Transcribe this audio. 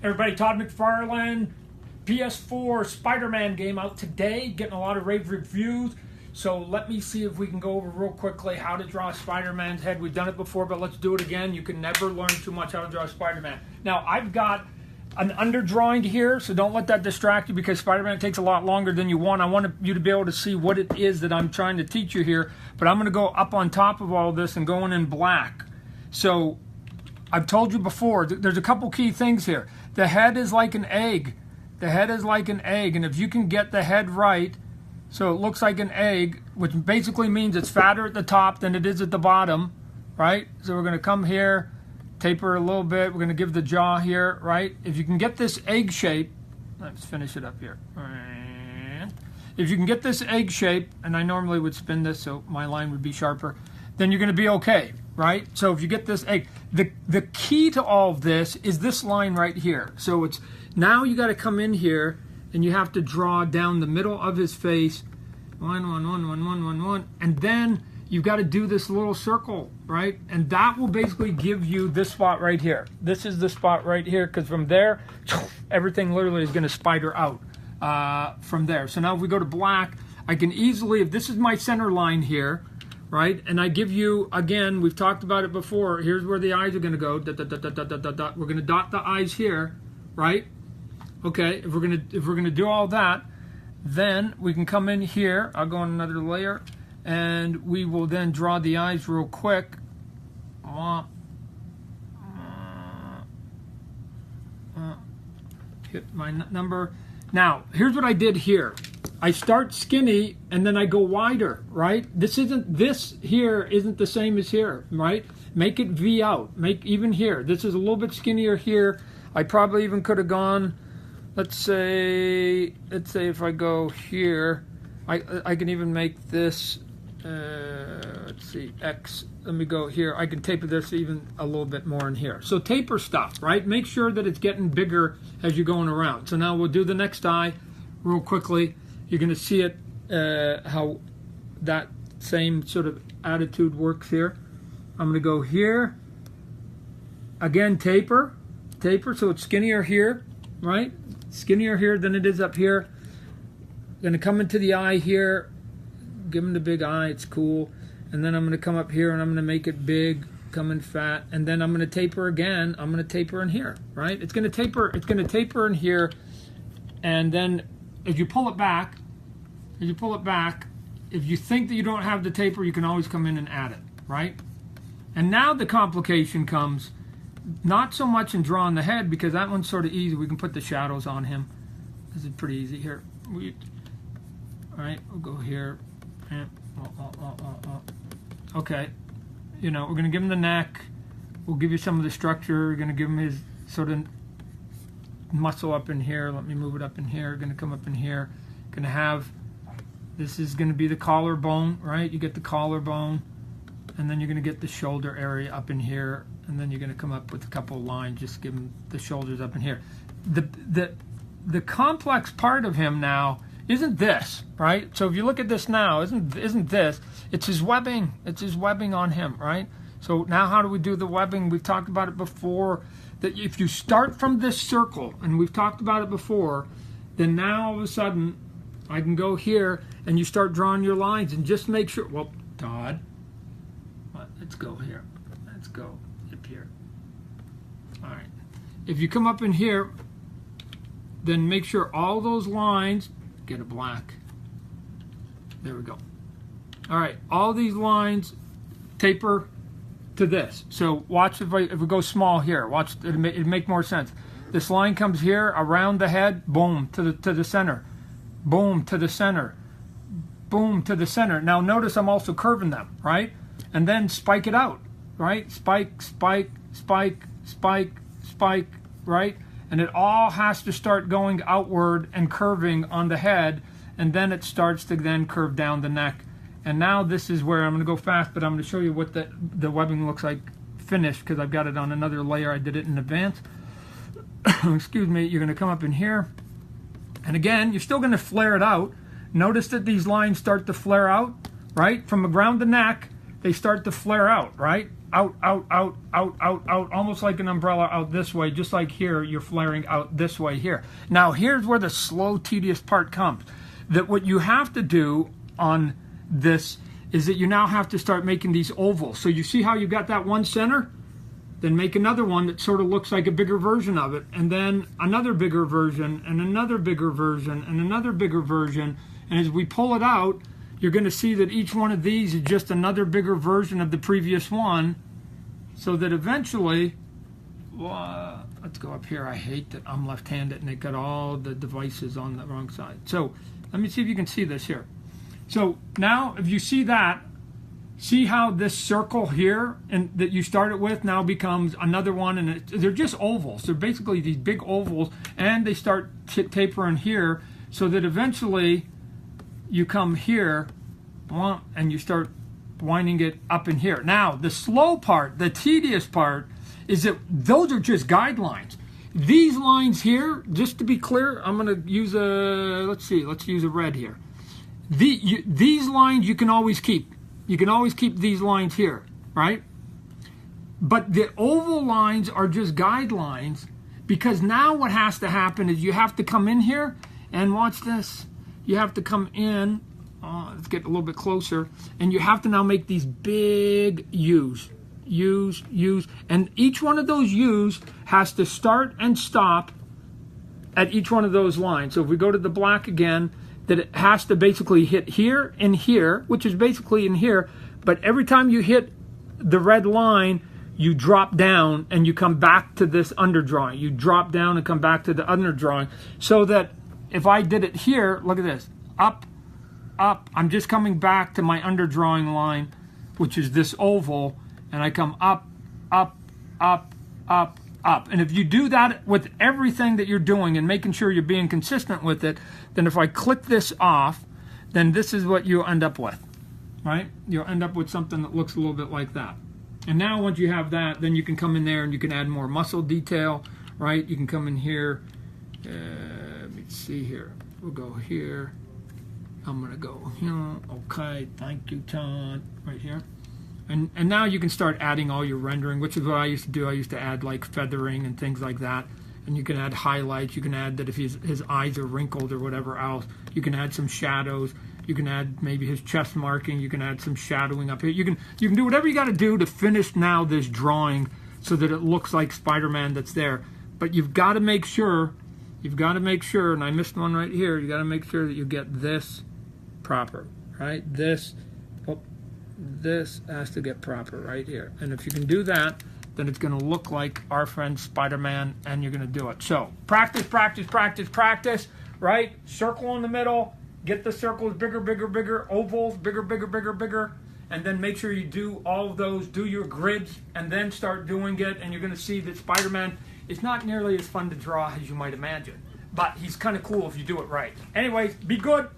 Everybody, Todd McFarlane, PS4 Spider-Man game out today, getting a lot of rave reviews. So let me see if we can go over real quickly how to draw Spider-Man's head. We've done it before, but let's do it again. You can never learn too much how to draw Spider-Man. Now, I've got an underdrawing here, so don't let that distract you because Spider-Man takes a lot longer than you want. I want you to be able to see what it is that I'm trying to teach you here, but I'm going to go up on top of all this and going in black. So I've told you before, there's a couple key things here. The head is like an egg. The head is like an egg, and if you can get the head right, so it looks like an egg, which basically means it's fatter at the top than it is at the bottom, right? So we're going to come here, taper a little bit. We're going to give the jaw here, right? If you can get this egg shape, let's finish it up here. If you can get this egg shape, and I normally would spin this so my line would be sharper, then you're going to be okay, right? So if you get this egg, the key to all of this is this line right here. So it's now you got to come in here and you have to draw down the middle of his face, 1, 1, 1, 1, 1, 1, 1, and then you've got to do this little circle, right? And that will basically give you this spot right here. This is the spot right here, because from there, everything literally is going to spider out from there. So now if we go to black, I can easily, if this is my center line here, right? And I give you, again, we've talked about it before, here's where the eyes are going to go, dot, dot, dot, dot, dot, dot, dot. We're going to dot the eyes here, right? Okay, if we're gonna do all that, then we can come in here. I'll go on another layer, and we will then draw the eyes real quick. Hit my number. Now, here's what I did here. I start skinny, and then I go wider, right? This here isn't the same as here, right? Make it V out. Make even here. This is a little bit skinnier here. I probably even could have gone. Let's say if I go here, I can even make this, let's see, X, let me go here. I can taper this even a little bit more in here. So taper stuff, right? Make sure that it's getting bigger as you're going around. So now we'll do the next eye real quickly. You're going to see it, how that same sort of attitude works here. I'm going to go here. Again, taper, so it's skinnier here, right? Skinnier here than it is up here. Going to come into the eye here, give him the big eye, it's cool. And then I'm going to come up here and I'm going to make it big, come in fat, and then I'm going to taper again. I'm going to taper in here, right? It's going to taper in here, and then as you pull it back, if you think that you don't have the taper, you can always come in and add it, right? And now the complication comes. Not so much in drawing the head, because that one's sort of easy. We can put the shadows on him. This is pretty easy here. All right, we'll go here. Okay, we're going to give him the neck. We'll give you some of the structure. We're going to give him his sort of muscle up in here. Let me move it up in here. Going to come up in here. Going to have, this is going to be the collarbone, right? You get the collarbone, and then you're going to get the shoulder area up in here. And then you're going to come up with a couple of lines, just give him the shoulders up in here. The complex part of him now isn't this, right? So if you look at this now, isn't this? It's his webbing. It's his webbing on him, right? So now how do we do the webbing? We've talked about it before, that if you start from this circle, and we've talked about it before, then now all of a sudden I can go here and you start drawing your lines and just make sure, well, Todd, let's go here. Let's go. Here. All right. If you come up in here, then make sure all those lines, get a black. There we go. All right. All these lines taper to this. So watch if we go small here. Watch, it'll make more sense. This line comes here around the head, boom, to the center. Boom, to the center. Boom, to the center. Now notice I'm also curving them, right? And then spike it out. Right? Spike, spike, spike, spike, spike, right? And it all has to start going outward and curving on the head, and then it starts to then curve down the neck. And now this is where I'm going to go fast, but I'm going to show you what the webbing looks like finished, because I've got it on another layer. I did it in advance. Excuse me. You're going to come up in here, and again, you're still going to flare it out. Notice that these lines start to flare out, right? From around the neck, they start to flare out, right? out, almost like an umbrella out this way, just like here, you're flaring out this way here. Now, here's where the slow, tedious part comes. That what you have to do on this is that you now have to start making these ovals. So you see how you got that one center? Then make another one that sort of looks like a bigger version of it, and then another bigger version, and another bigger version, and another bigger version. And as we pull it out, you're going to see that each one of these is just another bigger version of the previous one, so that eventually, let's go up here. I hate that I'm left-handed and they got all the devices on the wrong side. So let me see if you can see this here. So now if you see that, see how this circle here and that you started with now becomes another one, and they're just ovals. They're basically these big ovals, and they start tapering here, so that eventually you come here and you start winding it up in here. Now, the slow part, the tedious part, is that those are just guidelines. These lines here, just to be clear, I'm going to use let's use a red here. These lines you can always keep. You can always keep these lines here, right? But the oval lines are just guidelines, because now what has to happen is you have to come in here and watch this. You have to come in, let's get a little bit closer, and you have to now make these big U's, and each one of those U's has to start and stop at each one of those lines. So if we go to the black again, that it has to basically hit here and here, which is basically in here, but every time you hit the red line, you drop down and you come back to this underdrawing. You drop down and come back to the underdrawing, so that if I did it here, look at this, up, I'm just coming back to my underdrawing line, which is this oval, and I come up. And if you do that with everything that you're doing and making sure you're being consistent with it, then if I click this off, then this is what you'll end up with, right? You'll end up with something that looks a little bit like that. And now once you have that, then you can come in there and you can add more muscle detail, right? You can come in here, let me see here. We'll go here. I'm going to go here. Okay, thank you, Todd, right here. And now you can start adding all your rendering, which is what I used to do. I used to add like feathering and things like that. And you can add highlights. You can add that if his eyes are wrinkled or whatever else. You can add some shadows. You can add maybe his chest marking. You can add some shadowing up here. You can do whatever you got to do to finish now this drawing so that it looks like Spider-Man that's there. But you've got to make sure, and I missed one right here, you got to make sure that you get this proper, right? This has to get proper right here. And if you can do that, then it's going to look like our friend Spider-Man, and you're going to do it. So practice, right? Circle in the middle, get the circles bigger, ovals, bigger, and then make sure you do all of those, do your grids, and then start doing it, and you're going to see that Spider-Man is not nearly as fun to draw as you might imagine. But he's kind of cool if you do it right. Anyways, be good.